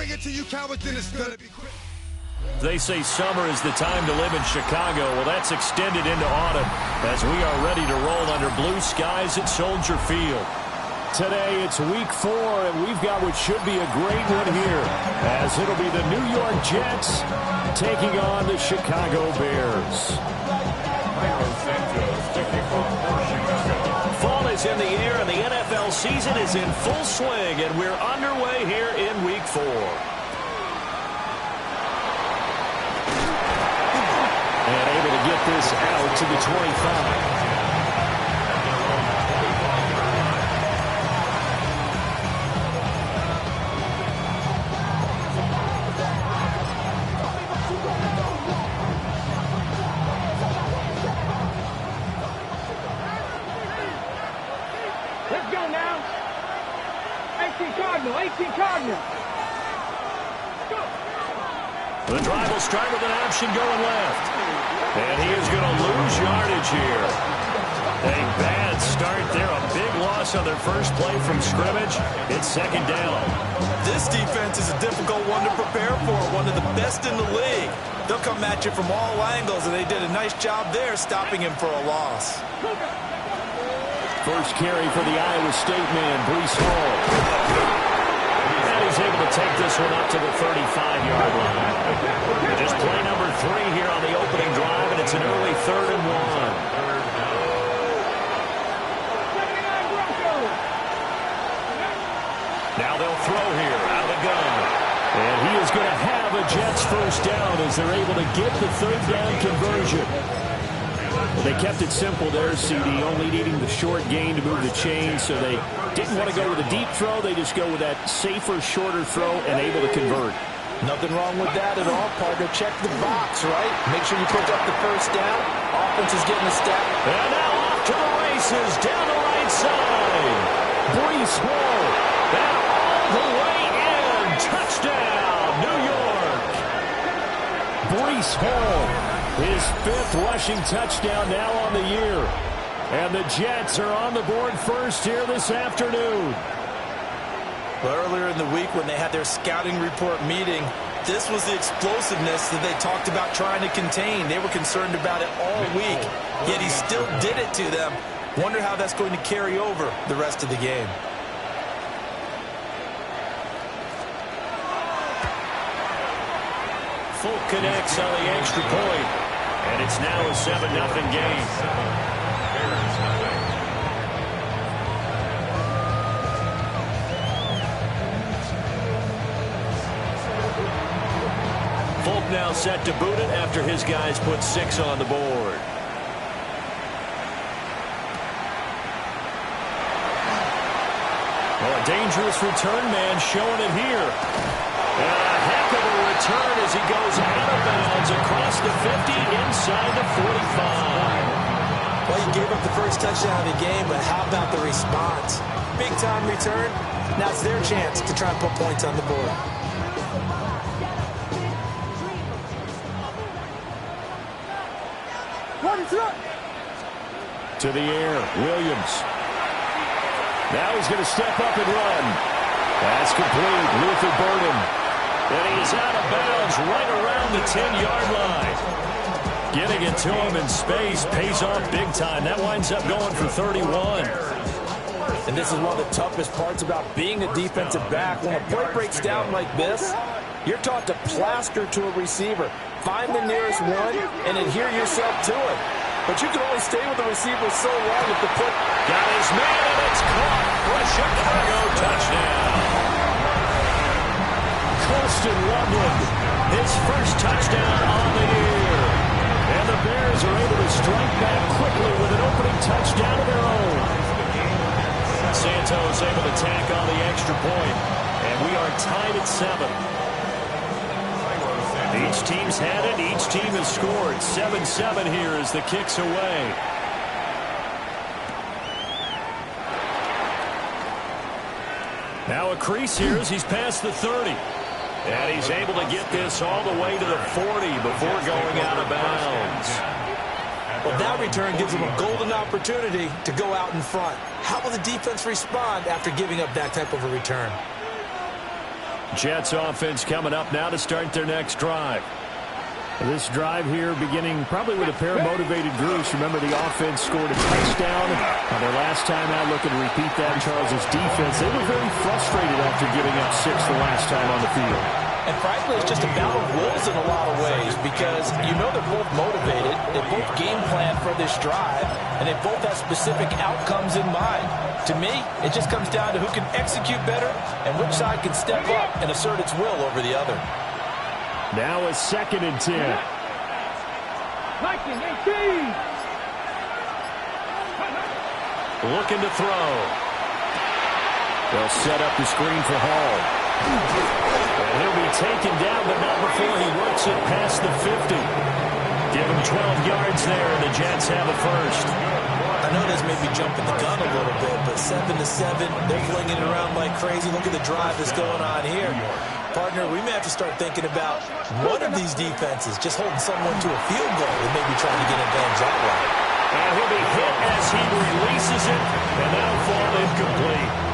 bring it to you, Cowboys, then it's going to be quick. They say summer is the time to live in Chicago. Well, that's extended into autumn as we are ready to roll under blue skies at Soldier Field. Today, it's week 4, and we've got what should be a great one here, as it'll be the New York Jets taking on the Chicago Bears. Fall is in the air, and the NFL season is in full swing, and we're underway here in week 4. And able to get this out to the 25. Let's go now. 18 Cardinal. The drive will start with an option going left. And he is going to lose yardage here. A bad start there. A big loss on their first play from scrimmage. It's second down. This defense is a difficult one to prepare for. One of the best in the league. They'll come at you from all angles, and they did a nice job there stopping him for a loss. First carry for the Iowa State man, Breece Hall. And he's able to take this one up to the 35-yard line. Just play number 3 here on the opening drive, and it's an early 3rd and 1. Now they'll throw here out of the gun. And he is going to have a Jets first down as they're able to get the 3rd down conversion. They kept it simple there, CD, only needing the short gain to move the chain, so they didn't want to go with a deep throw. They just go with that safer, shorter throw and able to convert. Nothing wrong with that at all, partner. Check the box, right? Make sure you pick up the first down. Offense is getting a step. And now off to the races, down the right side. Breece Hall, and all the way in. Touchdown, New York. Breece Hall. His 5th rushing touchdown now on the year. And the Jets are on the board first here this afternoon. Well, earlier in the week when they had their scouting report meeting, this was the explosiveness that they talked about trying to contain. They were concerned about it all week, yet he still did it to them. Wonder how that's going to carry over the rest of the game. Folk connects on the extra point. And it's now a 7-0 game. Folk now set to boot it after his guys put 6 on the board. Well, a dangerous return man showing it here. And a heck of a return as he goes out of bounds across the 50 inside the 45. Well, you gave up the first touchdown of the game, but how about the response? Big-time return. Now it's their chance to try and put points on the board. To the air, Williams. Now he's going to step up and run. That's complete. Luther Burden. And he's out of bounds right around the 10-yard line. Getting it to him in space pays off big time. That winds up going for 31. And this is one of the toughest parts about being a defensive back. When a play breaks down like this, you're taught to plaster to a receiver. Find the nearest one and adhere yourself to it. But you can only stay with the receiver so long if the foot... Got his man, and it's caught for a Chicago touchdown. Colston Loveland, his first touchdown on the year. And the Bears are able to strike back quickly with an opening touchdown of their own. Santos able to tack on the extra point, and we are tied at 7. Each team's had it. Each team has scored. 7-7 here as the kick's away. Now a crease here as he's past the 30. And he's able to get this all the way to the 40 before going out of bounds. Well, that return gives them a golden opportunity to go out in front. How will the defense respond after giving up that type of a return? Jets offense coming up now to start their next drive. This drive here beginning probably with a pair of motivated groups. Remember, the offense scored a touchdown. Their last time out, looking to repeat that. Charles' defense, they were very frustrated after giving up 6 the last time on the field. And frankly, it's just a battle of wills in a lot of ways because you know they're both motivated. They both game plan for this drive, and they both have specific outcomes in mind. To me, it just comes down to who can execute better and which side can step up and assert its will over the other. Now a 2nd and 10. Looking to throw. They'll set up the screen for Hall. And he'll be taken down, but not before he works it past the 50. Give him 12 yards there, and the Jets have a first. I know this may be jumping the gun a little bit, but 7-7, they're flinging it around like crazy. Look at the drive that's going on here. Partner, we may have to start thinking about one of these defenses just holding someone to a field goal and maybe trying to get advantage that way. And he'll be hit as he releases it, and that'll fall incomplete.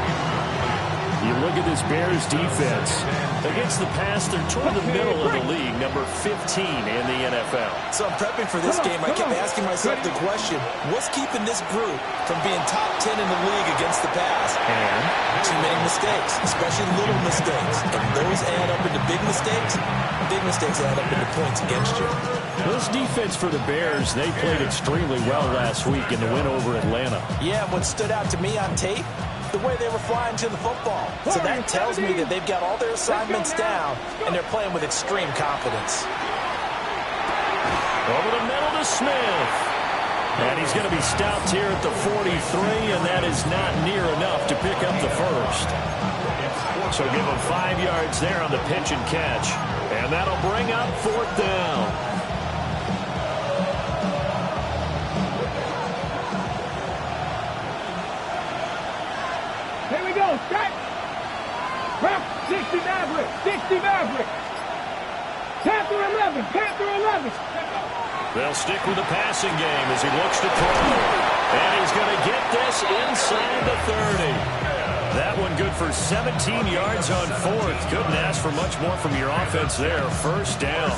You look at this Bears defense. Against the pass, they're toward the middle of the league, number 15 in the NFL. So I'm prepping for this game. I kept asking myself the question, what's keeping this group from being top 10 in the league against the pass? And too many mistakes, especially little mistakes. And those add up into big mistakes. Big mistakes add up into points against you. This defense for the Bears, they played extremely well last week in the win over Atlanta. Yeah, what stood out to me on tape, the way they were flying to the football. So that tells me that they've got all their assignments down, and they're playing with extreme confidence. Over the middle to Smith. And he's going to be stopped here at the 43, and that is not near enough to pick up the first. So give him 5 yards there on the pitch and catch. And that'll bring up 4th down. Here we go, strike. 60 Maverick, 60 Maverick. Panther 11, Panther 11. They'll stick with the passing game as he looks to throw. And he's going to get this inside the 30. That one good for 17 yards on 4th. Couldn't ask for much more from your offense there. 1st down.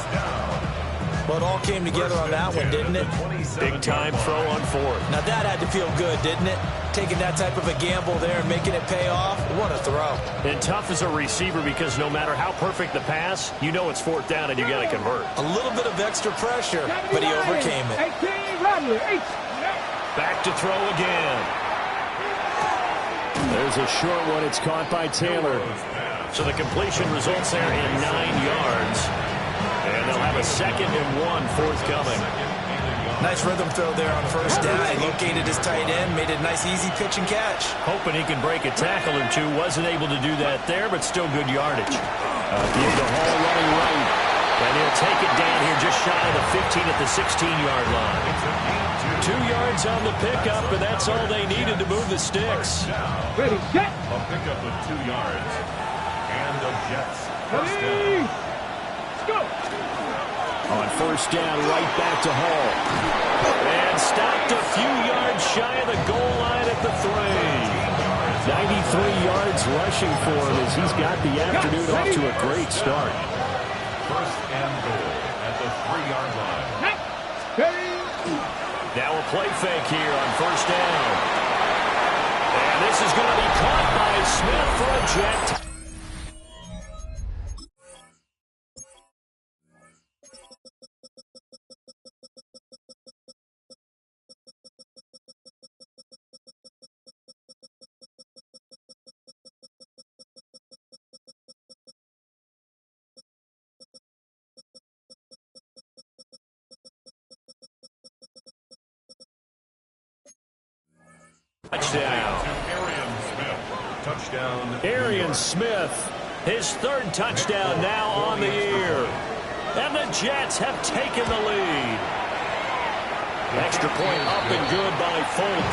Well, it all came together on that one, didn't it? Big time throw on 4th. Now that had to feel good, didn't it? Taking that type of a gamble there and making it pay off. What a throw. And tough as a receiver because no matter how perfect the pass, you know it's 4th down and you got to convert. A little bit of extra pressure, but he overcame it. 18, Radley, 8. Back to throw again. There's a short one. It's caught by Taylor. So the completion results there in 9 yards. And they'll have a 2nd and 1 forthcoming. Nice rhythm throw there on 1st down. He located his tight end, made it a nice easy pitch and catch. Hoping he can break a tackle or two. Wasn't able to do that there, but still good yardage. Give the Hall running right. And he'll take it down here just shy of the 15 at the 16-yard line. 2 yards on the pickup, and that's all they needed to move the sticks. Ready, set. A pickup of 2 yards. And the Jets. Ready. Go. On 1st down, right back to Hall. And stopped a few yards shy of the goal line at the 3. 93 yards rushing for him as he's got the afternoon off to a great start. 1st and goal at the 3-yard line. Now a play fake here on 1st down. And this is going to be caught by Smith for a jet. Touchdown. Touchdown. Arian Smith, his 3rd touchdown now on the year. And the Jets have taken the lead. Extra point up and good by Folk.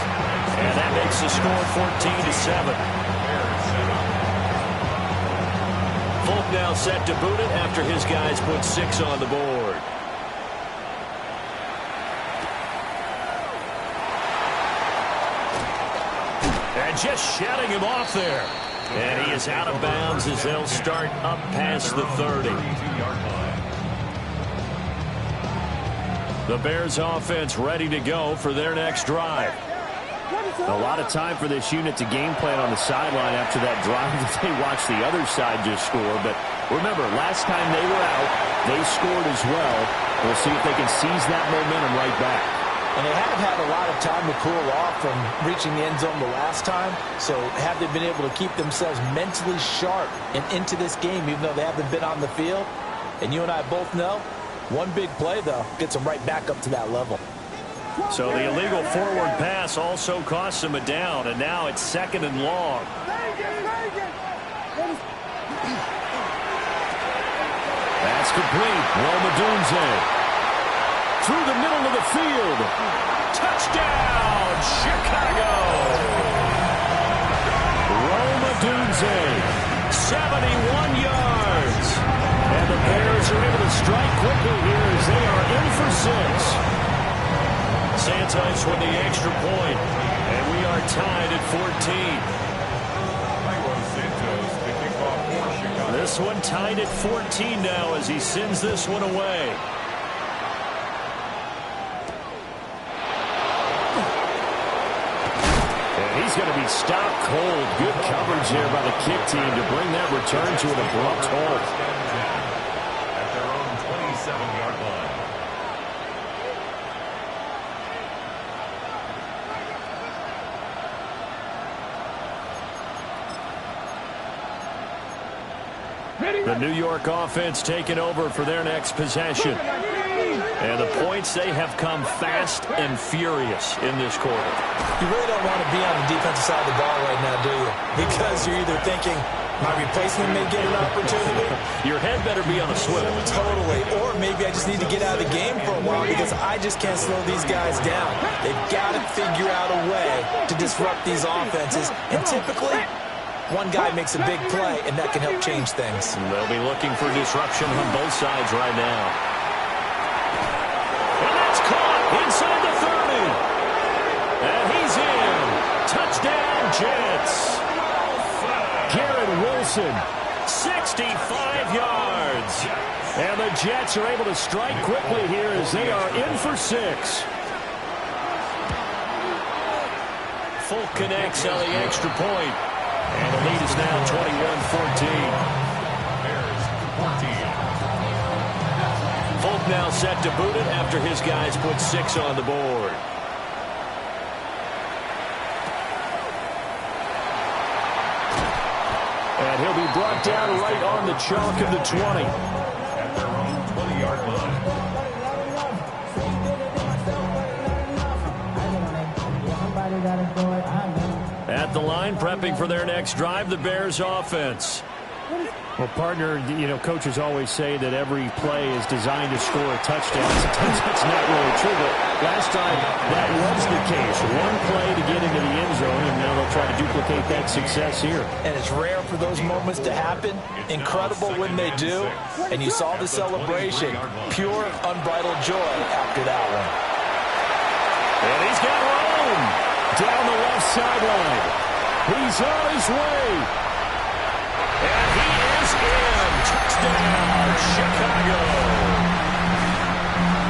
And that makes the score 14-7. Folk now set to boot it after his guys put 6 on the board. And just shutting him off there. And he is out of bounds as they'll start up past the 30. The Bears offense ready to go for their next drive. A lot of time for this unit to game plan on the sideline after that drive that they watched the other side just score. But remember, last time they were out, they scored as well. We'll see if they can seize that momentum right back. And they have had a lot of time to cool off from reaching the end zone the last time. So have they been able to keep themselves mentally sharp and into this game, even though they haven't been on the field? And you and I both know, one big play, though, gets them right back up to that level. So the illegal forward pass also costs them a down, and now it's 2nd and long. That's complete. Rome Odunze through the middle of the field. Touchdown, Chicago! Rome Odunze, 71 yards. And the Bears are able to strike quickly here as they are in for 6. Santos with the extra point, and we are tied at 14. This one tied at 14 now as he sends this one away. And he's going to be stopped cold. Good coverage there by the kick team to bring that return to an abrupt halt. At their own 27-yard line. The New York offense taking over for their next possession. And the points, they have come fast and furious in this quarter. You really don't want to be on the defensive side of the ball right now, do you? Because you're either thinking, my replacement may get an opportunity. Your head better be on a swivel. Totally. Or maybe I just need to get out of the game for a while because I just can't slow these guys down. They've got to figure out a way to disrupt these offenses. And typically, one guy makes a big play, and that can help change things. And they'll be looking for disruption on both sides right now. And that's caught inside the 30. And he's in. Touchdown, Jets. Garrett Wilson, 65 yards. And the Jets are able to strike quickly here as they are in for 6. Folk connects on the extra point. And the lead is now 21-14. Bears 14. Folk now set to boot it after his guys put 6 on the board. And he'll be brought down right on the chalk of the 20. At their own 20-yard line. At the line, prepping for their next drive, the Bears offense. Well, partner, you know, coaches always say that every play is designed to score a touchdown. Sometimes that's not really true, but last time that was the case. One play to get into the end zone, and now they'll try to duplicate that success here. And it's rare for those moments to happen. Incredible when they do. And you saw the celebration. Pure, unbridled joy after that one. And he's got Rome down the left sideline. He's on his way. And he is in. Touchdown, Chicago.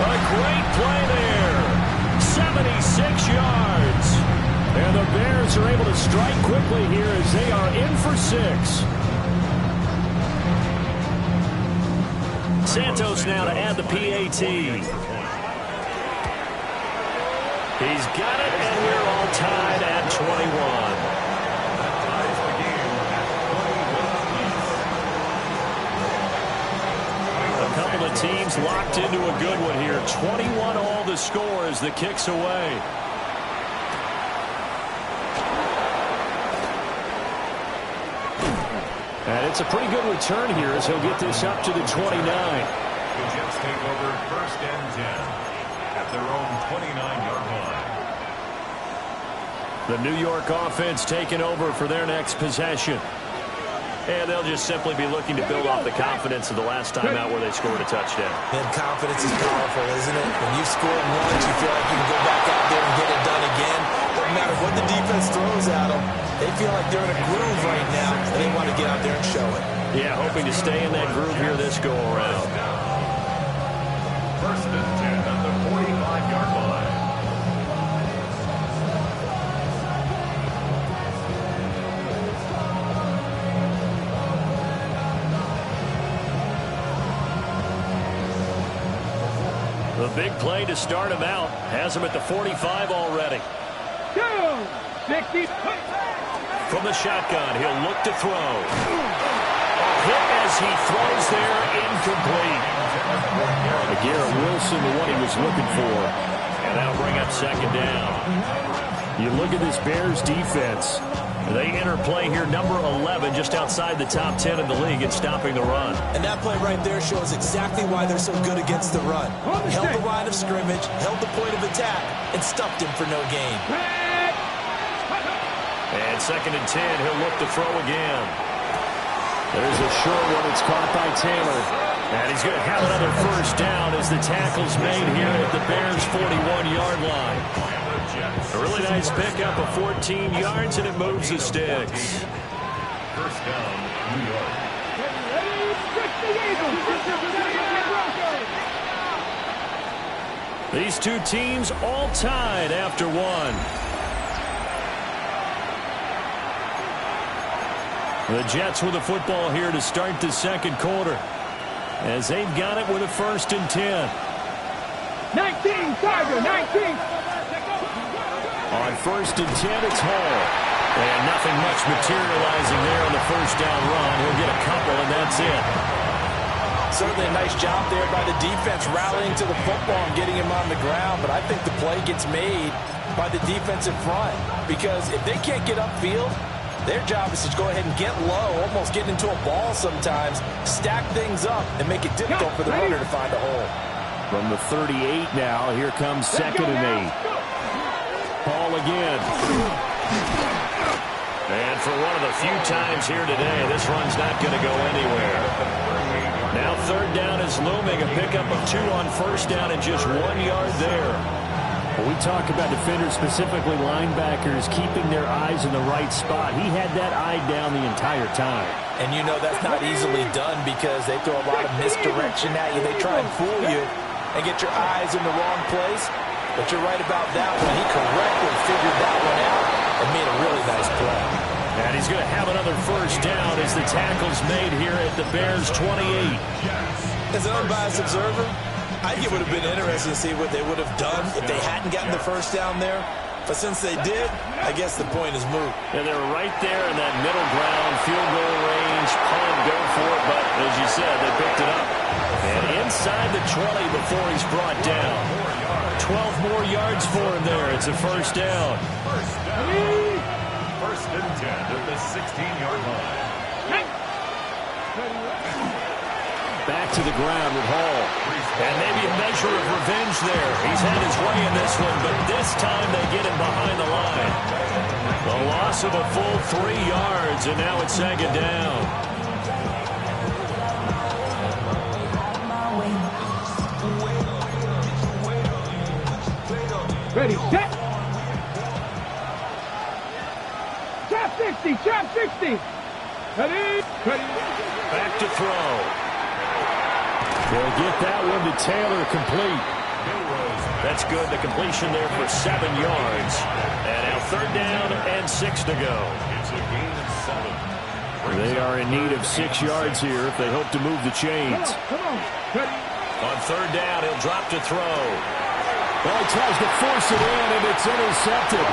A great play there. 76 yards. And the Bears are able to strike quickly here as they are in for 6. Santos now to add the PAT. He's got it, and we're all tied at 21. A couple of teams locked into a good one here. 21 all the score as the kick's away. And it's a pretty good return here as he'll get this up to the 29. The Jets take over 1st and 10. At their own 29-yard line. The New York offense taking over for their next possession. And they'll just simply be looking to build off the confidence of the last time out where they scored a touchdown. And confidence is powerful, isn't it? When you've scored once, you feel like you can go back out there and get it done again. Doesn't matter what the defense throws at them. They feel like they're in a groove right now, and they want to get out there and show it. Yeah, hoping to stay in that groove here this go-around. First and 10 at the 45-yard line. The big play to start him out has him at the 45 already. 60. From the shotgun, he'll look to throw. A hit as he throws there, incomplete. Garrett Wilson, the one he was looking for. And that'll bring up second down. You look at this Bears defense. They enter play here, number 11, just outside the top 10 in the league in stopping the run. And that play right there shows exactly why they're so good against the run. Held the line of scrimmage, held the point of attack, and stuffed him for no gain. And second and 10, he'll look to throw again. There's a short one. It's caught by Taylor. And he's going to have another first down as the tackle's made here at the Bears' 41-yard line. A really nice pickup of 14 yards, and it moves the sticks. First down, New York. These two teams all tied after one. The Jets with the football here to start the second quarter, as they've got it with a first and 10. 19, Tiger, 19. On first and 10, it's Hall. And nothing much materializing there on the first down run. He'll get a couple, and that's it. Certainly a nice job there by the defense rallying to the football and getting him on the ground, but I think the play gets made by the defensive front, because if they can't get upfield, their job is to go ahead and get low, almost get into a ball sometimes, stack things up, and make it difficult for the runner to find a hole. From the 38 now, here comes second and 8. Hall again. And for one of the few times here today, this run's not going to go anywhere. Now third down is looming, a pickup of 2 on first down and just 1 yard there. When we talk about defenders, specifically linebackers, keeping their eyes in the right spot, he had that eye down the entire time. And you know that's not easily done because they throw a lot of misdirection at you. They try and fool you and get your eyes in the wrong place. But you're right about that one. He correctly figured that one out and made a really nice play. And he's going to have another first down as the tackle's made here at the Bears' 28. As an unbiased observer, I think it would have been interesting to see what they would have done if they hadn't gotten the first down there. But since they did, I guess the point is moot. And they're right there in that middle ground, field goal range, punt, go for it. But as you said, they picked it up. And inside the 20 before he's brought down. 12 more yards for him there. It's a first down. First and 10 at the 16-yard line. Back to the ground with Hall. And maybe a measure of revenge there. He's had his way in this one, but this time they get him behind the line. The loss of a full 3 yards, and now it's second down. Ready, set. Trap 60, trap 60. Ready, ready. Back to throw. They'll get that one to Taylor, complete. That's good. The completion there for 7 yards. And now third down and 6 to go. It's a gain of 7. They are in need of 6 yards here if they hope to move the chains. Come on, ready. On third down, he'll drop to throw. Well, he tries to force it in, and it's intercepted.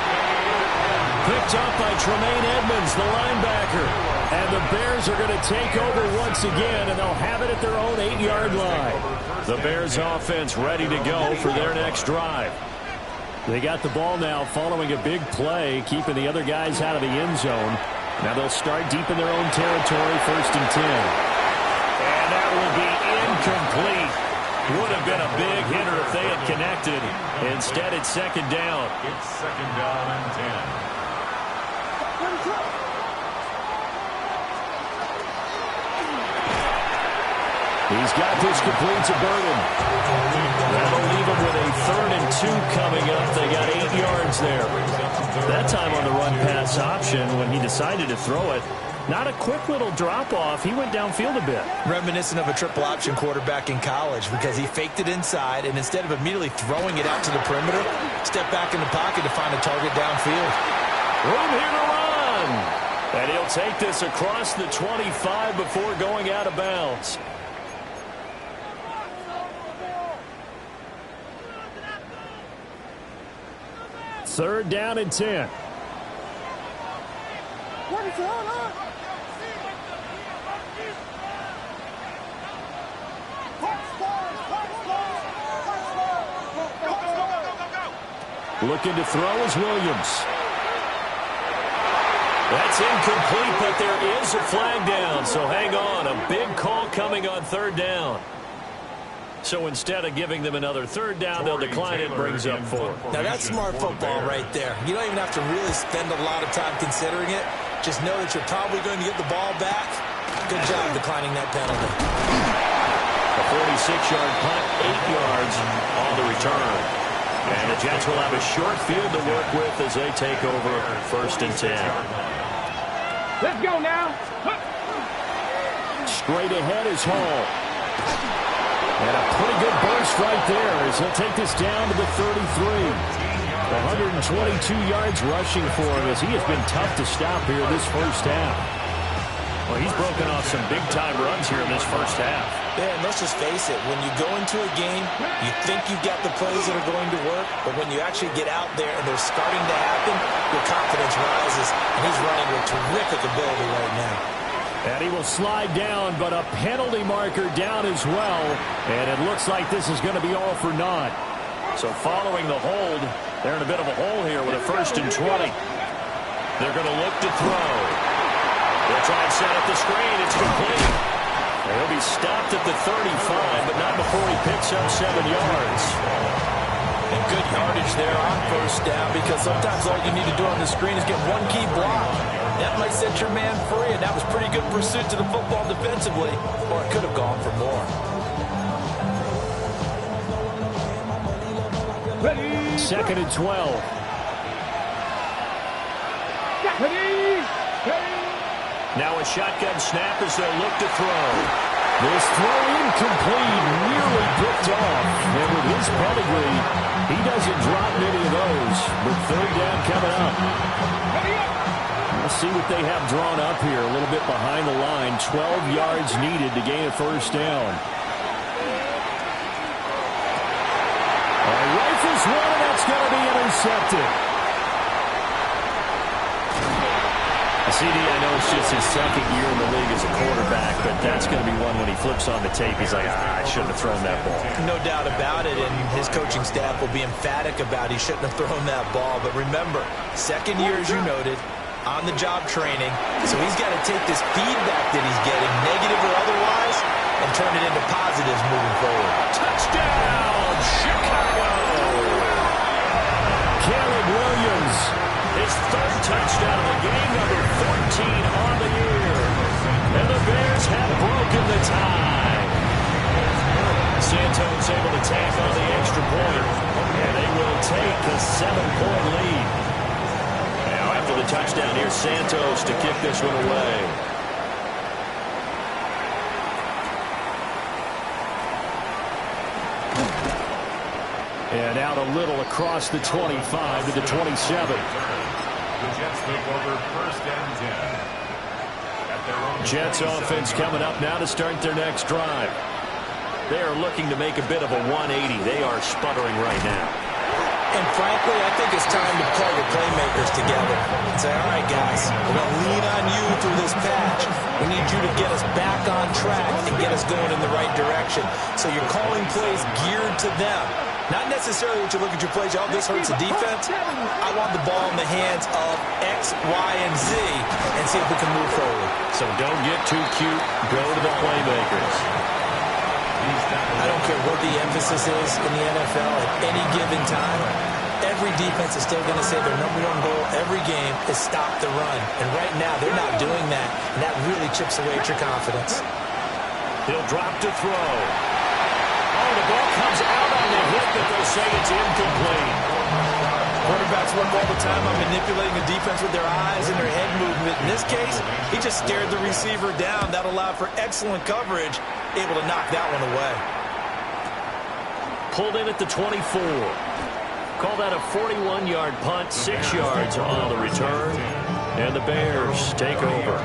Picked up by Tremaine Edmonds, the linebacker. And the Bears are going to take over once again, and they'll have it at their own 8-yard line. The Bears offense ready to go for their next drive. They got the ball now following a big play, keeping the other guys out of the end zone. Now they'll start deep in their own territory, first and 10. And that will be incomplete. Would have been a big hitter if they had connected. Instead, it's second down. It's second down and 10. He's got this complete to Burton. That'll leave him with a 3rd and coming up. They got 8 yards there. That time on the run-pass option when he decided to throw it. Not a quick little drop-off. He went downfield a bit. Reminiscent of a triple option quarterback in college because he faked it inside, and instead of immediately throwing it out to the perimeter, stepped back in the pocket to find a target downfield. Room here to run. And he'll take this across the 25 before going out of bounds. Third down and 10. Looking to throw is Williams. That's incomplete, but there is a flag down. So hang on. A big call coming on third down. So instead of giving them another third down, they'll decline it. Brings up 4. Now that's smart football right there. You don't even have to really spend a lot of time considering it. Just know that you're probably going to get the ball back. Good job declining that penalty. A 46-yard punt, 8 yards on the return. And the Jets will have a short field to work with as they take over first and 10. Let's go now. Straight ahead is Hall. And a pretty good burst right there as he'll take this down to the 33. 122 yards rushing for him as he has been tough to stop here this first half. Well, he's broken off some big-time runs here in this first half. Yeah, and let's just face it. When you go into a game, you think you've got the plays that are going to work, but when you actually get out there and they're starting to happen, your confidence rises, and he's running with terrific ability right now. And he will slide down, but a penalty marker down as well. And it looks like this is going to be all for naught. So following the hold, they're in a bit of a hole here with a first and 20. They're going to look to throw. They'll try and set up the screen. It's complete. And he'll be stopped at the 35, but not before he picks up 7 yards. And good yardage there on first down because sometimes all you need to do on the screen is get one key block. That might set your man free, and that was pretty good pursuit to the football defensively, or it could have gone for more. Ready. Second and 12. Ready. Ready. Now a shotgun snap as they'll look to throw. This throw incomplete, nearly picked off. And with his pedigree, he doesn't drop many of those. But third down coming up. Let's see what they have drawn up here. A little bit behind the line. 12 yards needed to gain a first down. Rifles one, and that's going to be intercepted. CD, I know it's just his second year in the league as a quarterback, but that's going to be one when he flips on the tape. He's like, I shouldn't have thrown that ball. No doubt about it, and his coaching staff will be emphatic about he shouldn't have thrown that ball. But remember, second year, as you noted, on-the-job training, so he's got to take this feedback that he's getting, negative or otherwise, and turn it into positives moving forward. Touchdown, Chicago! Caleb Williams, his third touchdown of the game, number 14 on the year. And the Bears have broken the tie. Santos able to tack on the extra point, and they will take a 7-point lead. Now after the touchdown, here's Santos to kick this one away. And out a little across the 25 to the 27. The Jets take over first and 10. At their own Jets offense coming up now to start their next drive. They are looking to make a bit of a 180. They are sputtering right now. And frankly, I think it's time to pull the playmakers together and say, all right, guys, we're going to lean on you through this patch. We need you to get us back on track and get us going in the right direction. So you're calling plays geared to them. Not necessarily what you look at your plays, oh, this hurts the defense. I want the ball in the hands of X, Y, and Z and see if we can move forward. So don't get too cute. Go to the playmakers. I don't care what the emphasis is in the NFL at any given time. Every defense is still going to say their number one goal every game is stop the run. And right now, they're not doing that. And that really chips away at your confidence. He'll drop to throw. Oh, the ball comes out on the hit, but they'll say it's incomplete. Quarterbacks work all the time on manipulating the defense with their eyes and their head movement. In this case, he just stared the receiver down. That allowed for excellent coverage, able to knock that one away. Pulled in at the 24. Call that a 41-yard punt, 6 yards on the return. And the Bears take over.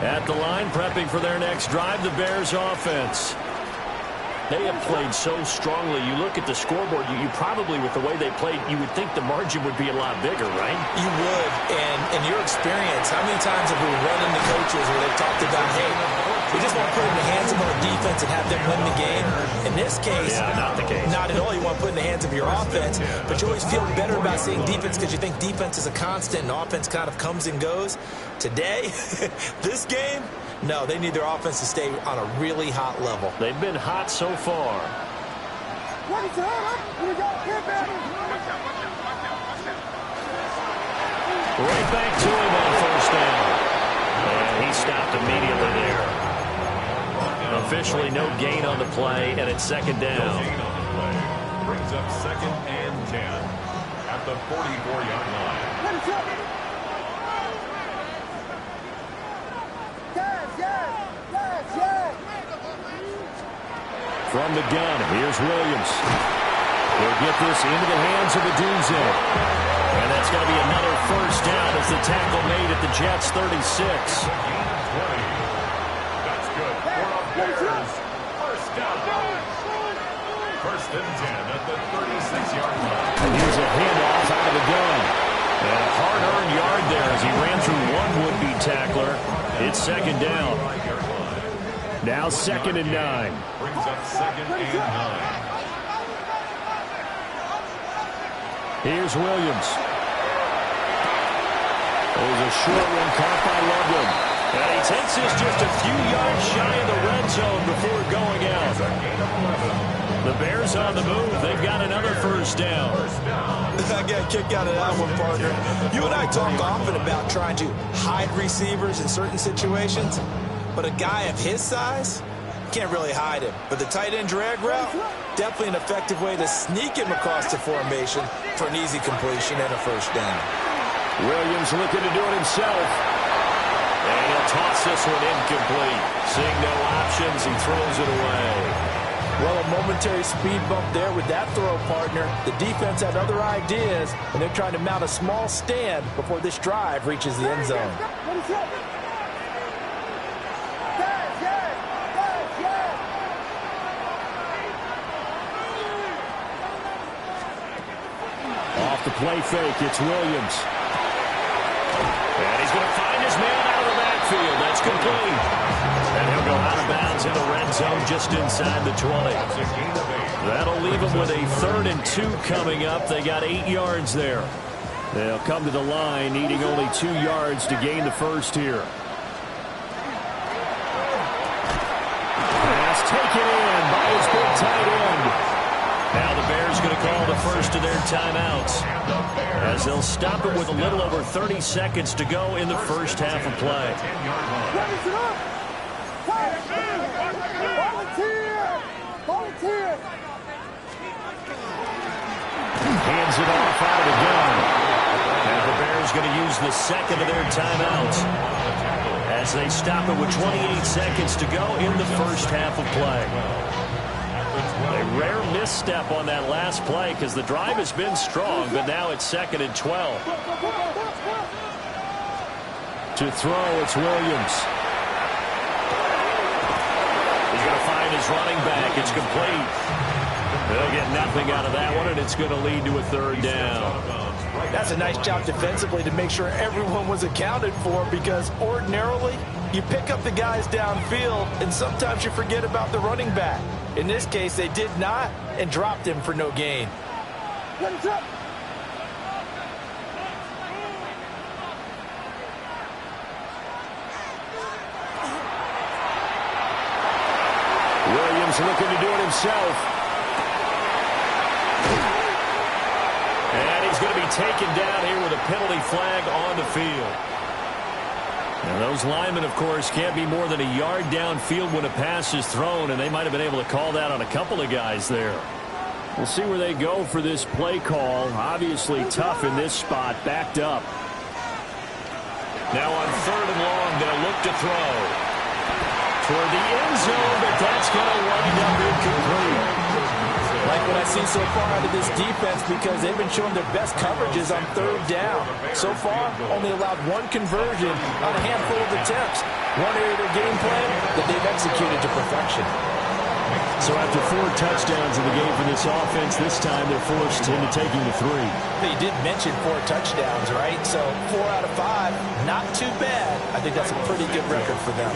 At the line, prepping for their next drive, the Bears offense. They have played so strongly. You look at the scoreboard, you probably, with the way they played, you would think the margin would be a lot bigger, right? You would. And in your experience, how many times have we run into coaches where they've talked about, hey, we just want to put it in the hands of our defense and have them win the game? In this case, not the case. Not at all. You want to put it in the hands of your offense, but you always feel better about seeing defense because you think defense is a constant and offense kind of comes and goes. Today, this game, no, they need their offense to stay on a really hot level. They've been hot so far. Right back to him on first down. And he stopped immediately there. Officially no gain on the play, and it's second down. Brings up 2nd and 10 at the 44-yard line. From the gun, here's Williams. He'll get this into the hands of Odunze. And that's going to be another first down as the tackle made at the Jets' 36. That's good for the Bears. First down. 1st and 10 at the 36-yard line. And here's a handoff out of the gun. And a hard-earned yard there as he ran through one would-be tackler. It's second down. Now 2nd and 9. Brings up 2nd and 9. Here's Williams. There's a short one caught by Loveland. And he takes this just a few yards shy of the red zone before going out. The Bears on the move. They've got another first down. I got a kick out of that one, partner. You and I talk often about trying to hide receivers in certain situations, but a guy of his size can't really hide him. But the tight end drag route, definitely an effective way to sneak him across the formation for an easy completion and a first down. Williams looking to do it himself. And he'll toss this one incomplete. Seeing no options, he throws it away. Well, a momentary speed bump there with that throw, partner. The defense had other ideas, and they're trying to mount a small stand before this drive reaches the end zone. Off the play fake, it's Williams. And he's going to find his man out of the backfield. That's complete. And he'll go out of bounds in the red zone just inside the 20. That'll leave him with a 3rd and 2 coming up. They got 8 yards there. They'll come to the line needing only 2 yards to gain the first here. Pass taken in by his big tight end. Now the Bears going to call the first of their timeouts as they'll stop it with a little over 30 seconds to go in the first half of play. Hands it off out of the gun. And the Bears going to use the second of their timeouts as they stop it with 28 seconds to go in the first half of play. A rare misstep on that last play because the drive has been strong, but now it's 2nd and 12. To throw, it's Williams. He's going to find his running back. It's complete. They'll get nothing out of that one, and it's going to lead to a 3rd down. That's a nice job defensively to make sure everyone was accounted for, because ordinarily you pick up the guys downfield and sometimes you forget about the running back. In this case, they did not and dropped him for no gain. Williams looking to do it himself. And he's going to be taken down here with a penalty flag on the field. And those linemen, of course, can't be more than a yard downfield when a pass is thrown, and they might have been able to call that on a couple of guys there. We'll see where they go for this play call. Obviously tough in this spot, backed up. Now on 3rd and long, they'll look to throw toward the end zone, but that's going to wind up incomplete. Like what I see so far out of this defense, because they've been showing their best coverages on 3rd down. So far, only allowed 1 conversion on a handful of attempts. One area of their game plan that they've executed to perfection. So after 4 touchdowns in the game for this offense, this time they're forced into taking the 3. They did mention 4 touchdowns, right? So 4 out of 5, not too bad. I think that's a pretty good record for them.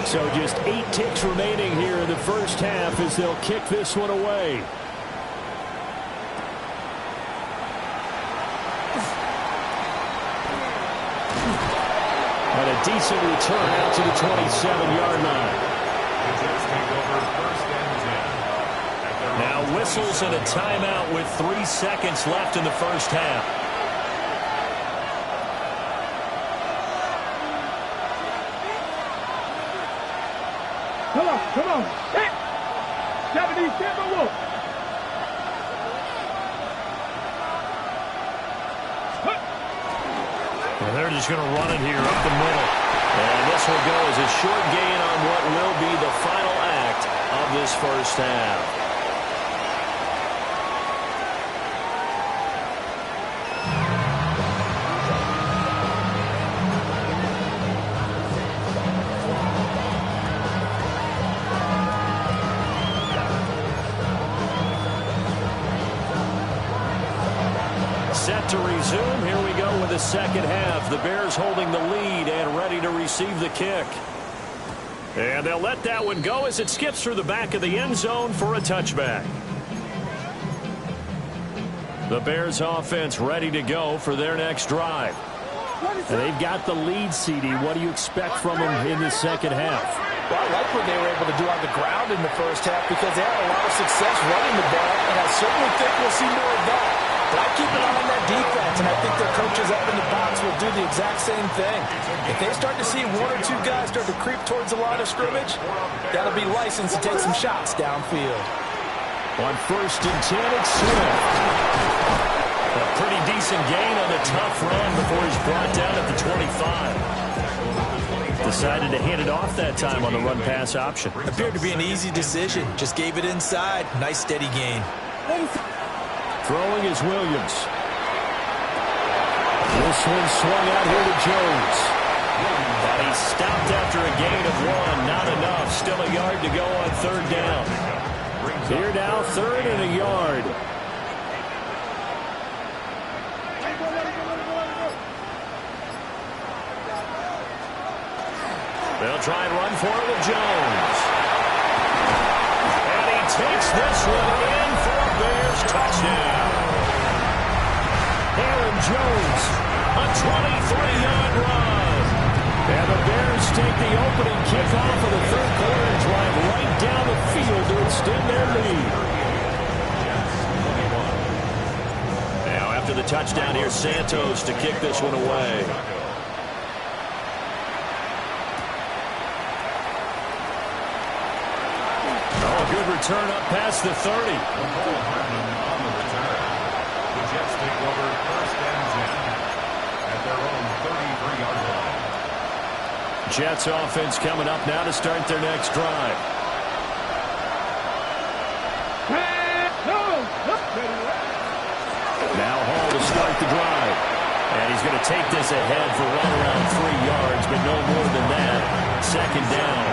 So just 8 ticks remaining here in the first half as they'll kick this one away. And a decent return out to the 27-yard line. Now whistles and a timeout with 3 seconds left in the first half. Come on. Hit. 77 Wolf. And they're just going to run it here up the middle. And this will go as a short gain on what will be the final act of this first half. Set to resume. Here we go with the second half. The Bears holding the lead and ready to receive the kick. And they'll let that one go as it skips through the back of the end zone for a touchback. The Bears offense ready to go for their next drive. And they've got the lead, CD. What do you expect from them in the second half? Well, I like what they were able to do on the ground in the first half because they had a lot of success running the ball, and I certainly think we'll see more of that. But I keep an eye on that defense, and I think their coaches up in the box will do the exact same thing. If they start to see 1 or 2 guys start to creep towards the line of scrimmage, that'll be licensed to take some shots downfield. On 1st and 10, it's Swift. A pretty decent gain on the tough run before he's brought down at the 25. Decided to hand it off that time on the run-pass option. Appeared to be an easy decision. Just gave it inside. Nice steady gain. Throwing is Williams. This one swung out here to Jones. And he stopped after a gain of 1. Not enough. Still a yard to go on 3rd down. Here now, 3rd and a yard. They'll try and run for it with Jones. And he takes this one in for a Bears touchdown. Aaron Jones, a 23-yard run. And the Bears take the opening kickoff of the 3rd quarter and drive right down the field to extend their lead. Now after the touchdown, here's Santos to kick this one away. Good return up past the 30. On the return. The Jets take over 1st and 10 at their own 33-yard line. Jets offense coming up now to start their next drive. Now Hall to start the drive. And he's going to take this ahead for right around 3 yards, but no more than that. 2nd down.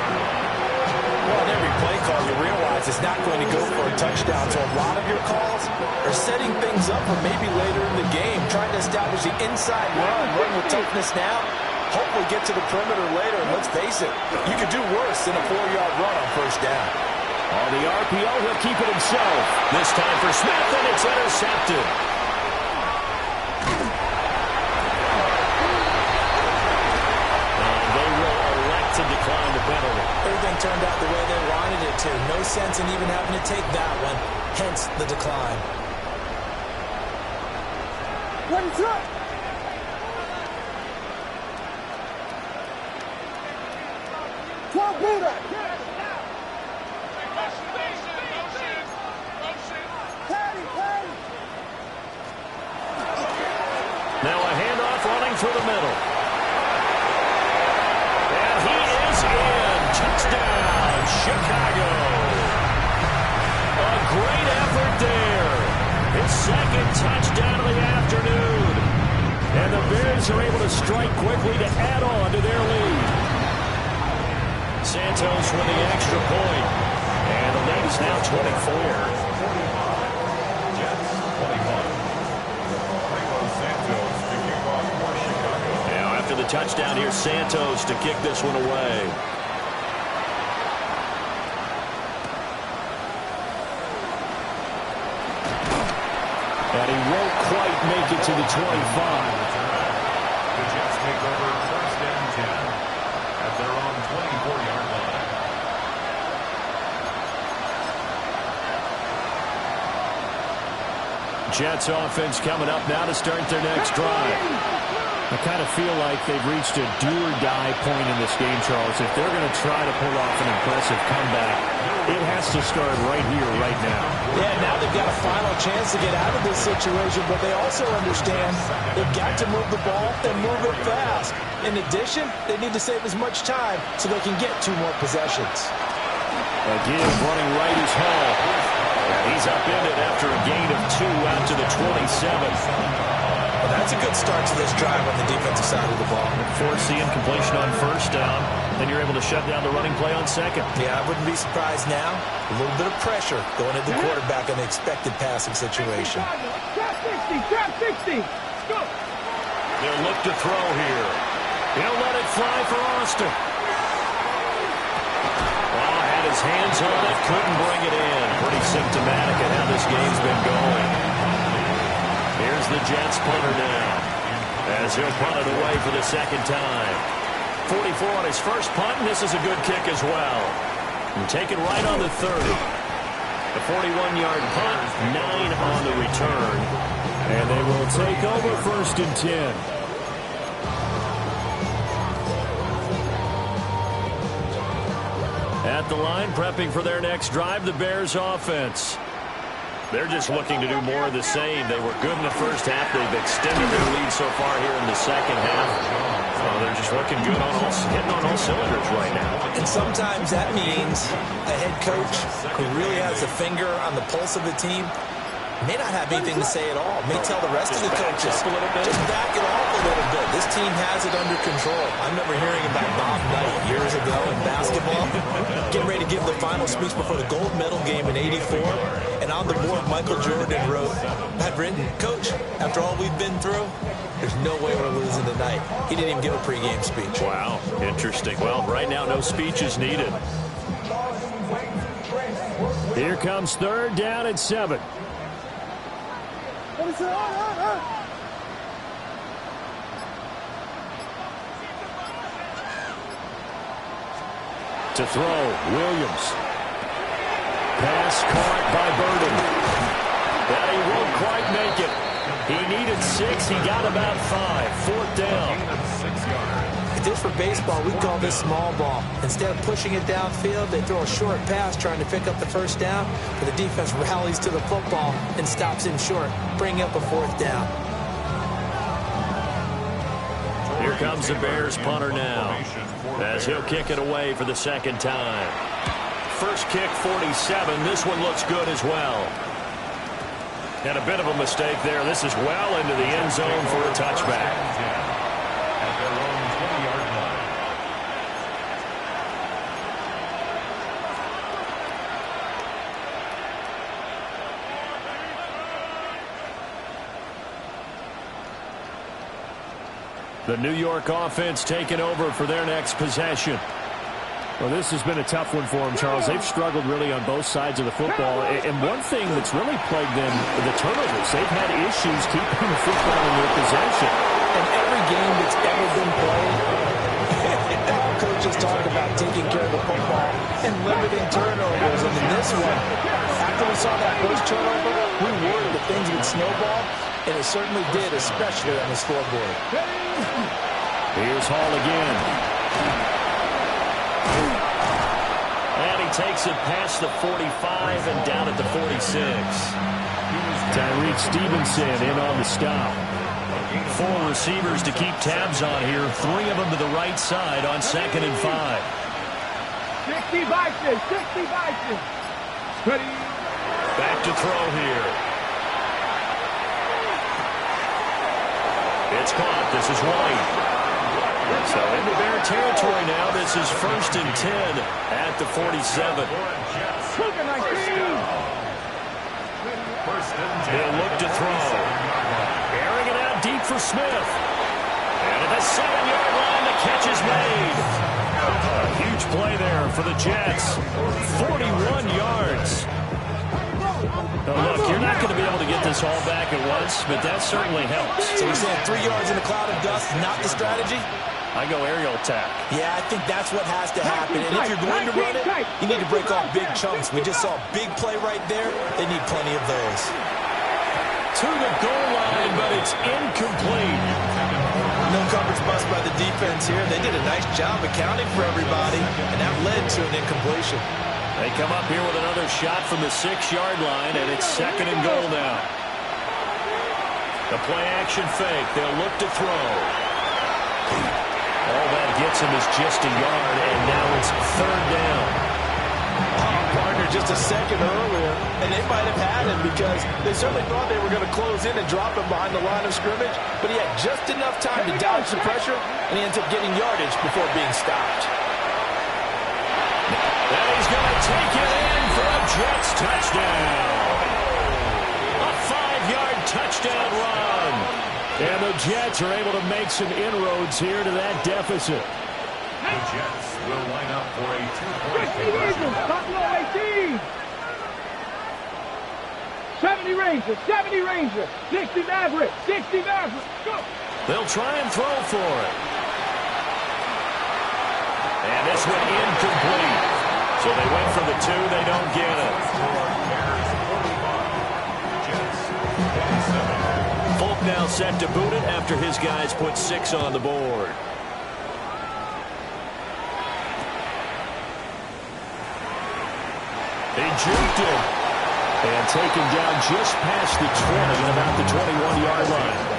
Well, on every play call, you realize it's not going to go for a touchdown. So a lot of your calls are setting things up for maybe later in the game, trying to establish the inside run with toughness now. Hopefully get to the perimeter later. And let's face it, you could do worse than a 4-yard run on 1st down. On the RPO, he'll keep it himself. This time for Smith, and it's intercepted. To decline the penalty. Everything turned out the way they wanted it to. No sense in even having to take that one. Hence the decline. Now a handoff running through the middle. And he is in. Touchdown, Chicago. A great effort there. His second touchdown of the afternoon. And the Bears are able to strike quickly to add on to their lead. Santos with the extra point. And the lead is now 24. The touchdown here, Santos to kick this one away. And he won't quite make it to the 25. The Jets take over first and 10 at their own 24-yard line. Jets offense coming up now to start their next drive. I kind of feel like they've reached a do-or-die point in this game, Charles. If they're going to try to pull off an impressive comeback, it has to start right here, right now. Yeah, now they've got a final chance to get out of this situation, but they also understand they've got to move the ball and move it fast. In addition, they need to save as much time so they can get 2 more possessions. Again, running right is Hall. And he's upended after a gain of 2 out to the 27. Well, that's a good start to this drive on the defensive side of the ball. Force the incompletion on first down. Then you're able to shut down the running play on second. Yeah, I wouldn't be surprised now. A little bit of pressure going at the quarterback in the expected passing situation. Trap 60. Go. They'll look to throw here. He'll let it fly for Austin. Oh, had his hands on it, couldn't bring it in. Pretty symptomatic of how this game's been going. Here's the Jets punter now, as he'll punt it away for the second time. 44 on his first punt, and this is a good kick as well. And take it right on the 30. The 41-yard punt, 9 on the return. And they will take over first and 10. At the line, prepping for their next drive, the Bears offense. They're just looking to do more of the same. They were good in the first half. They've extended their lead so far here in the second half. They're just looking good hitting on all cylinders right now. And sometimes that means a head coach who really has a finger on the pulse of the team may not have anything to say at all. May tell the rest of the coaches, just back it off a little bit. This team has it under control. I remember hearing about Bob Knight years ago in basketball, getting ready to give the final speech before the gold medal game in '84. And on the board, Michael Jordan had written, "Coach, after all we've been through, there's no way we're losing tonight." He didn't even give a pregame speech. Wow, interesting. Well, right now, no speech is needed. Here comes third down and 7. To throw, Williams. Pass caught by Burden. But he won't quite make it. He needed 6. He got about 5. Fourth down. If this were baseball, we'd call this small ball. Instead of pushing it downfield, they throw a short pass trying to pick up the first down, but the defense rallies to the football and stops him short, bringing up a fourth down. Here comes the Bears punter now, as he'll kick it away for the second time. First kick, 47. This one looks good as well. And a bit of a mistake there. This is well into the end zone for a touchback. At their own 20-yard line. The New York offense taking over for their next possession. Well, this has been a tough one for them, Charles. They've struggled really on both sides of the football. And one thing that's really plagued them, the turnovers. They've had issues keeping the football in their possession. And every game that's ever been played, all coaches talk about taking care of the football and limiting turnovers. And in this one, after we saw that first turnover, we worried that things would snowball, and it certainly did, especially on the scoreboard. Here's Hall again. he takes it past the 45 and down at the 46. Tyreek Stevenson in on the stop. 4 receivers to keep tabs on here. 3 of them to the right side on 2nd and 5. 60 Vikings, 60 Vikings. Ready. Back to throw here. It's caught. This is White. So into Bear territory now. This is 1st and 10 at the 47. He'll look to throw. Airing it out deep for Smith. And at the 7-yard line, the catch is made. A huge play there for the Jets. 41 yards. Now look, you're not going to be able to get this all back at once, but that certainly helps. So you're saying 3 yards in a cloud of dust, not the strategy? I go aerial attack. Yeah, I think that's what has to happen. And if you're going to run it, you need to break off big chunks. We just saw a big play right there. They need plenty of those. To the goal line, but it's incomplete. No coverage bust by the defense here. They did a nice job accounting for everybody, and that led to an incompletion. They come up here with another shot from the 6-yard line, and it's 2nd and goal now. The play-action fake. They'll look to throw. All that gets him is just a yard, and now it's 3rd down. Partner just a second earlier, and they might have had him because they certainly thought they were going to close in and drop him behind the line of scrimmage, but he had just enough time to dodge the pressure, and he ends up getting yardage before being stopped. And he's going to take it in for a Jets touchdown. A 5-yard touchdown run. And the Jets are able to make some inroads here to that deficit. The Jets will line up for a 2-point 60 Rangers, Buffalo 18. 70 Rangers, 70 Rangers. 60 Mavericks, 60 Mavericks. Go. They'll try and throw for it. And this one incomplete. So they went for the 2. They don't get it. Folk now set to boot it after his guys put 6 on the board. He juked it. And taken down just past the 20 and about the 21-yard line.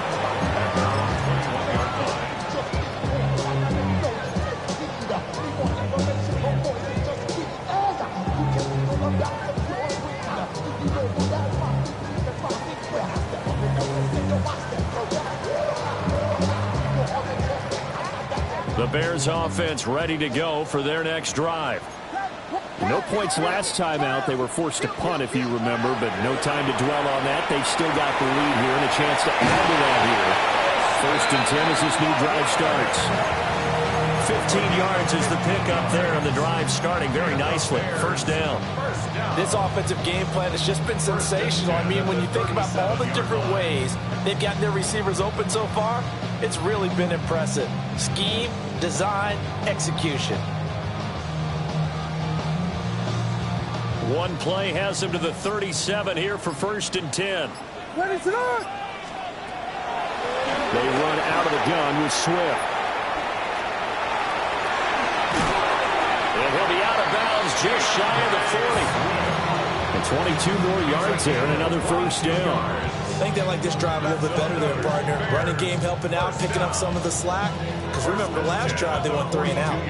The Bears offense ready to go for their next drive. No points last time out. They were forced to punt, if you remember, but no time to dwell on that. They've still got the lead here and a chance to add to that here. 1st and 10 as this new drive starts. 15 yards is the pickup there, and the drive starting very nicely. 1st down. This offensive game plan has just been sensational. I mean, when you think about all the different ways they've gotten their receivers open so far, it's really been impressive. Scheme, design, execution. One play has him to the 37 here for 1st and 10. What is it on? They run out of the gun with Swift. And he'll be out of bounds just shy of the 40. And 22 more yards there and another 1st down. I think they like this drive a little bit better there, partner. Running game helping out, picking up some of the slack. Because remember, the last drive they went 3 and out.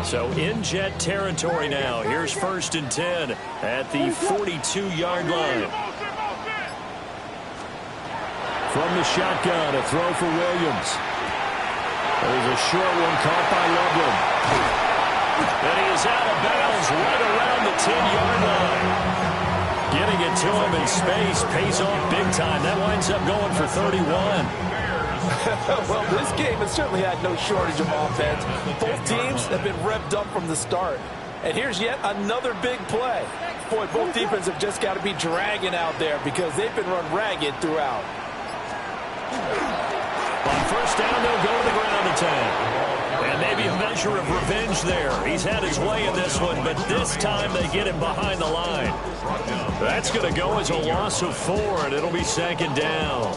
So in Jet territory now. Here's 1st and 10 at the 42-yard line. From the shotgun, a throw for Williams. There's a short one caught by Loveland. And he is out of bounds right around the 10-yard line. Getting it to him in space pays off big time. That winds up going for 31. Well, this game has certainly had no shortage of offense. Both teams have been revved up from the start. And here's yet another big play. Boy, both defenses have just got to be dragging out there because they've been run ragged throughout. On 1st down, they'll go to the ground attack. And maybe a measure of revenge there. He's had his way in this one, but this time they get him behind the line. That's going to go as a loss of 4, and it'll be 2nd down.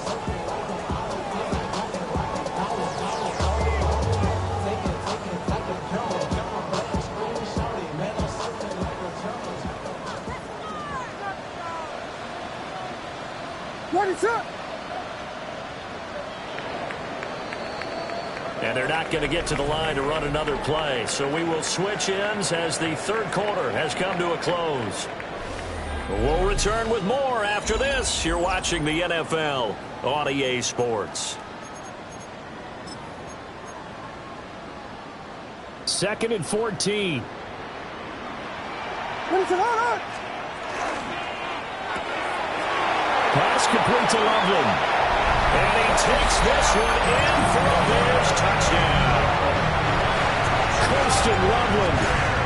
And they're not going to get to the line to run another play. So we will switch ends as the third quarter has come to a close. We'll return with more after this. You're watching the NFL on EA Sports. 2nd and 14. Pass complete to Loveland. And he takes this one in for a Bears touchdown. Christian Loveland,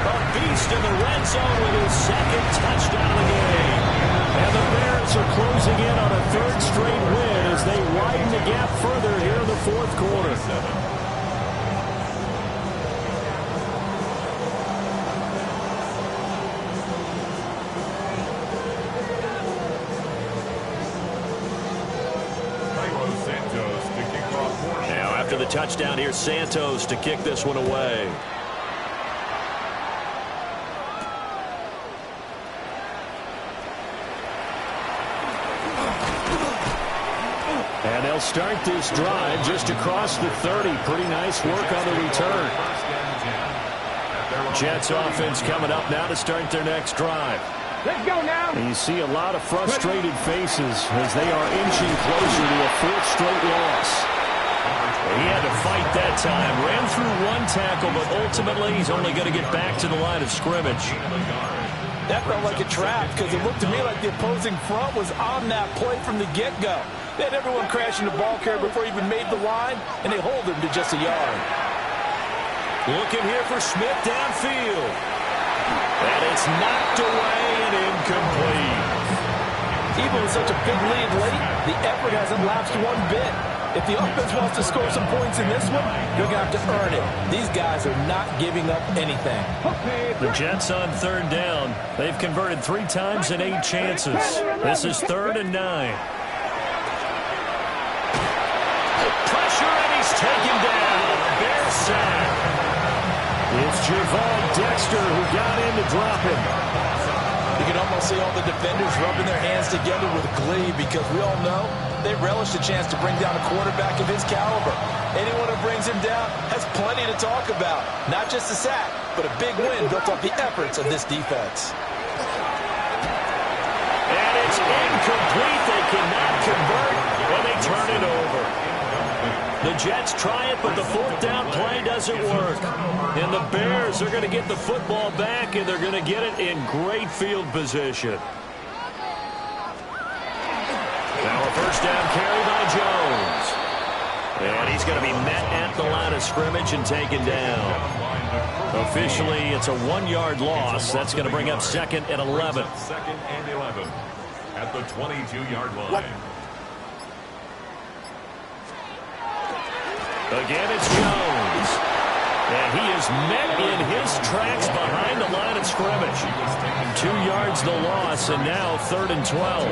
a beast in the red zone with his second touchdown of the game. And the Bears are closing in on a third straight win as they widen the gap further here in the fourth quarter. After the touchdown, here's Santos to kick this one away. And they'll start this drive just across the 30. Pretty nice work on the return. Jets offense coming up now to start their next drive. Let's go now. And you see a lot of frustrated faces as they are inching closer to a fourth straight loss. He had to fight that time. Ran through one tackle, but ultimately he's only going to get back to the line of scrimmage. That felt like a trap because it looked to me like the opposing front was on that play from the get-go. They had everyone crashing the ball carrier before he even made the line, and they hold him to just a yard. Looking here for Smith downfield. And it's knocked away and incomplete. Even with such a big lead late, the effort hasn't lapsed one bit. If the offense wants to score some points in this one, they're going to have to earn it. These guys are not giving up anything. The Jets on third down. They've converted 3 times in 8 chances. This is 3rd and 9. Pressure, and he's taken down. Bear sack. It's Gervon Dexter who got in to drop him. You can almost see all the defenders rubbing their hands together with glee because we all know they relish the chance to bring down a quarterback of his caliber. Anyone who brings him down has plenty to talk about. Not just a sack, but a big win built off the efforts of this defense. And it's incomplete. They cannot convert, and they turn it over. The Jets try it, but the fourth down play doesn't work. And the Bears are going to get the football back, and they're going to get it in great field position. Now a first down carry by Jones. And he's going to be met at the line of scrimmage and taken down. Officially, it's a 1-yard loss. That's going to bring up 2nd and 11. 2nd and 11 at the 22-yard line. Again, it's Jones. And he is met in his tracks behind the line of scrimmage. 2 yards the loss, and now 3rd and 12.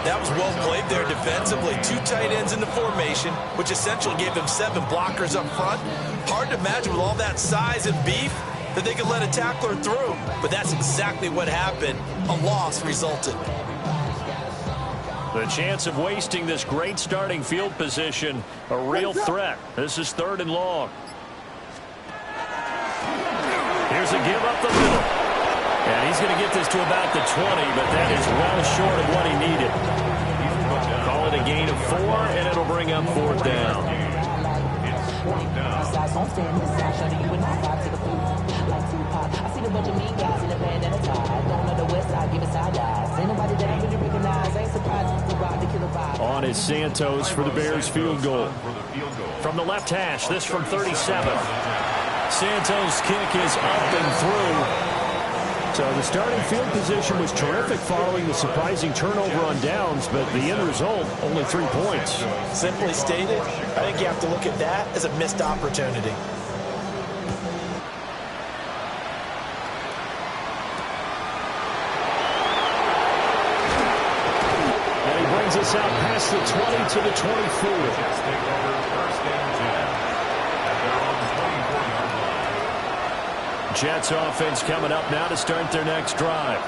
That was well played there defensively. 2 tight ends in the formation, which essentially gave them 7 blockers up front. Hard to imagine with all that size and beef that they could let a tackler through. But that's exactly what happened. A loss resulted. The chance of wasting this great starting field position, a real threat. This is 3rd and long. Here's a give up the middle. And he's going to get this to about the 20, but that is well short of what he needed. Call it a gain of 4, and it'll bring up 4th down. It's 4th down. On is Santos for the Bears field goal. From the left hash, this from 37. Santos' kick is up and through. So the starting field position was terrific following the surprising turnover on downs, but the end result, only 3 points. Simply stated, I think you have to look at that as a missed opportunity. And he brings us out past the 20 to the 24. Jets offense coming up now to start their next drive.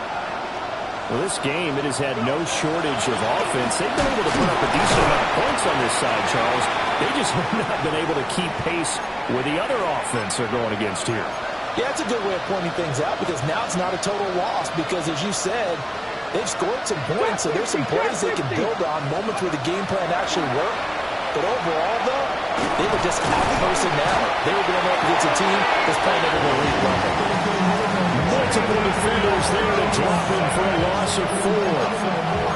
Well, this game, it has had no shortage of offense. They've been able to put up a decent amount of points on this side, Charles. They just have not been able to keep pace with the other offense they're going against here. Yeah, it's a good way of pointing things out because now it's not a total loss because, as you said, they've scored some points, so there's some plays they can build on, moments where the game plan actually worked. But overall, though, they were just out-personnel. They were going up against a team that's playing at an elite level. Multiple defenders there to drop him for a loss of 4.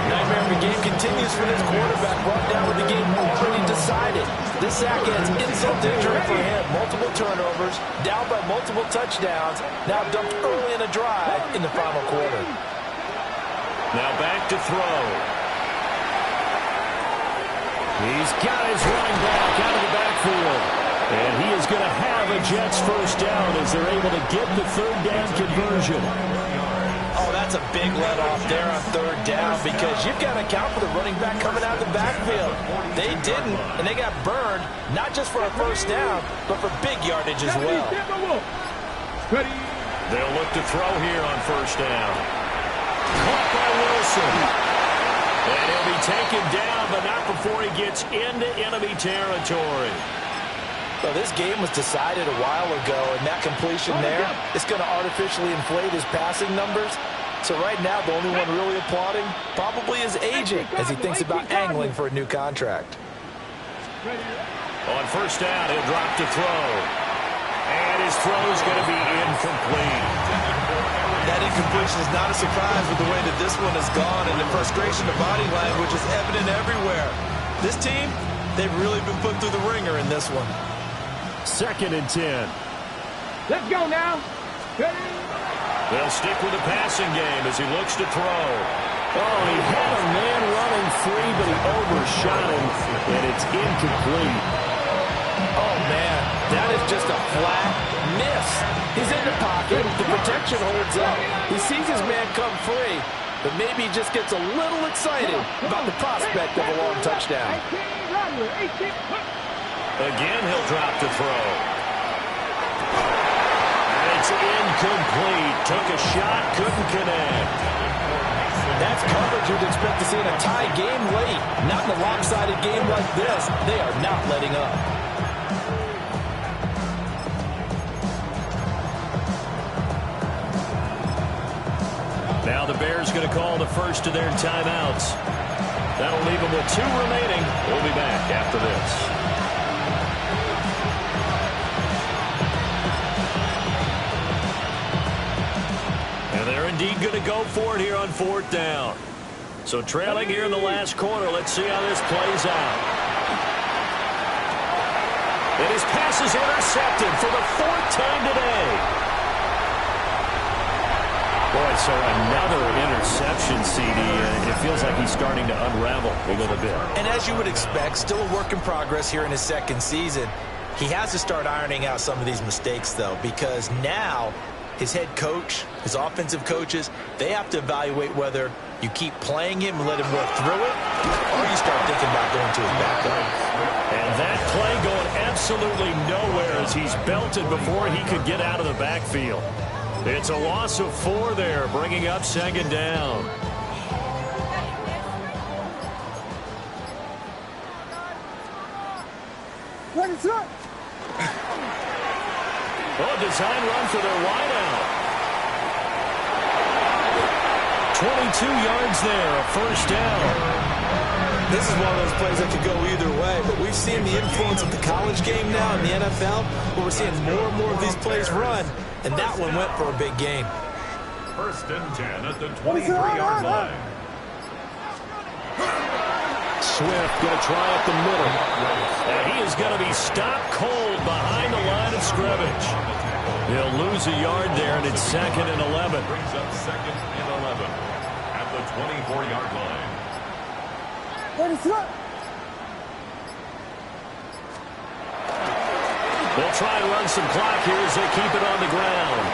Nightmare of the game continues for this quarterback, brought down with the game already decided. This sack adds insult to injury for him. Multiple turnovers, down by multiple touchdowns, now dumped early in a drive in the final quarter. Now back to throw. He's got his running back out of the backfield. And he is going to have a Jets first down as they're able to get the third down conversion. Oh, that's a big let-off there on third down because you've got to account for the running back coming out of the backfield. They didn't, and they got burned, not just for a first down, but for big yardage as well. They'll look to throw here on first down. Caught by Wilson. And he'll be taken down, but not before he gets into enemy territory. So this game was decided a while ago, and that completion there is going to artificially inflate his passing numbers. So right now, the only one really applauding probably his agent as he thinks about angling for a new contract. On first down, he'll drop to throw. And his throw is going to be incomplete. That incompletion is not a surprise with the way that this one has gone, and the frustration of body language is evident everywhere. This team, they've really been put through the ringer in this one. 2nd and 10. Let's go now. They'll stick with the passing game as he looks to throw. Oh, he had a man running free, but he overshot him, and it's incomplete. Oh, man, that is just a flat miss. He's in the pocket. The protection holds up. He sees his man come free, but maybe he just gets a little excited about the prospect of a long touchdown. Again, he'll drop to throw. And it's incomplete. Took a shot, couldn't connect. That's coverage you'd expect to see in a tie game late. Not in a lopsided game like this. They are not letting up. Now the Bears going to call the first of their timeouts. That'll leave them with 2 remaining. We'll be back after this. They're indeed going to go for it here on 4th down. So trailing here in the last quarter, let's see how this plays out. And his pass is intercepted for the 4th time today. Boy, so another interception, CD. It feels like he's starting to unravel a little bit. And as you would expect, still a work in progress here in his 2nd season. He has to start ironing out some of these mistakes, though, because now his head coach, his offensive coaches, they have to evaluate whether you keep playing him and let him work through it, or you start thinking about going to his backup. And that play going absolutely nowhere as he's belted before he could get out of the backfield. It's a loss of 4 there, bringing up 2nd down. Oh, design run for their wideout. 22 yards there, a first down. This is one of those plays that could go either way, but we've seen the influence of the college game now in the NFL, where we're seeing more and more of these plays run, and that one went for a big gain. 1st and 10 at the 23-yard line. Swift going to try up the middle. And he is going to be stopped cold behind the line of scrimmage. He'll lose a yard there, and it's 2nd and 11. Brings up 2nd and 11 at the 24-yard line. They'll try and run some clock here as they keep it on the ground.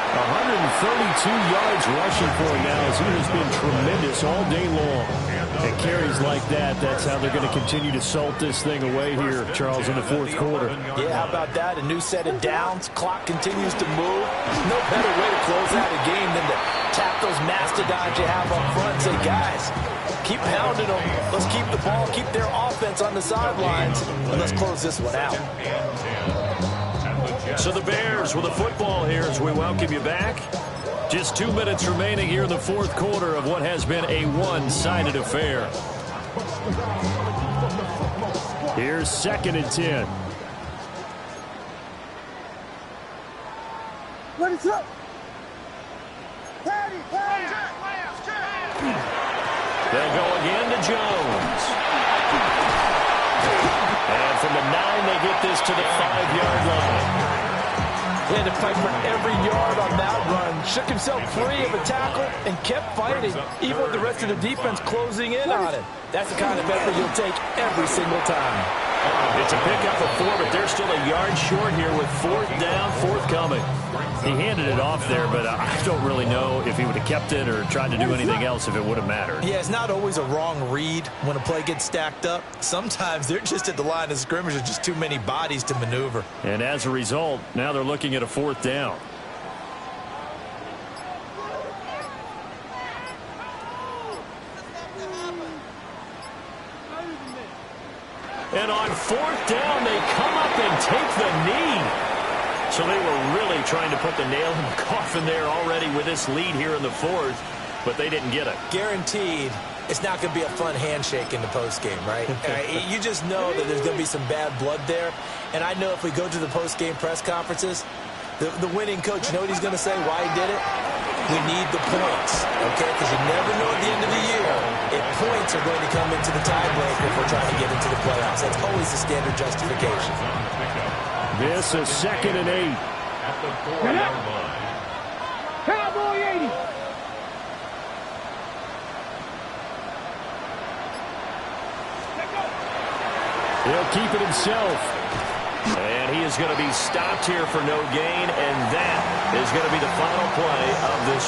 132 yards rushing for him now as he has been tremendous all day long. And carries like that, that's how they're going to continue to salt this thing away here, Charles, in the fourth quarter. Yeah, how about that? A new set of downs. Clock continues to move. No better way to close out a game than to tap those mastodons you have up front and say, guys, keep pounding them. Let's keep the ball, keep their offense on the sidelines, and let's close this one out. So the Bears with the football here as we welcome you back. Just 2 minutes remaining here in the fourth quarter of what has been a one-sided affair. Here's 2nd and 10. What is up? They'll go again to Jones. And from the 9, they get this to the 5-yard line. He had to fight for every yard on that run. Shook himself free of a tackle and kept fighting, even with the rest of the defense closing in on him. That's the kind of effort you'll take every single time. It's a pickup of 4, but they're still a yard short here with 4th down, forthcoming. He handed it off there, but I don't really know if he would have kept it or tried to do anything else if it would have mattered. Yeah, it's not always a wrong read when a play gets stacked up. Sometimes they're just at the line of scrimmage with just too many bodies to maneuver. And as a result, now they're looking at a 4th down. And on 4th down, they come up and take the knee. So they were really trying to put the nail in the coffin there already with this lead here in the 4th, but they didn't get it. Guaranteed, it's not going to be a fun handshake in the postgame, right? You just know that there's going to be some bad blood there. And I know if we go to the postgame press conferences, the winning coach, you know what he's going to say, why he did it? We need the points, okay? Because you never know at the end of the year if points are going to come into the tiebreaker if we're trying to get into the playoffs. That's always the standard justification. This is 2nd and 8. At the 4-yard line. Cowboy 80. He'll keep it himself. And he is going to be stopped here for no gain, and that is going to be the final play of this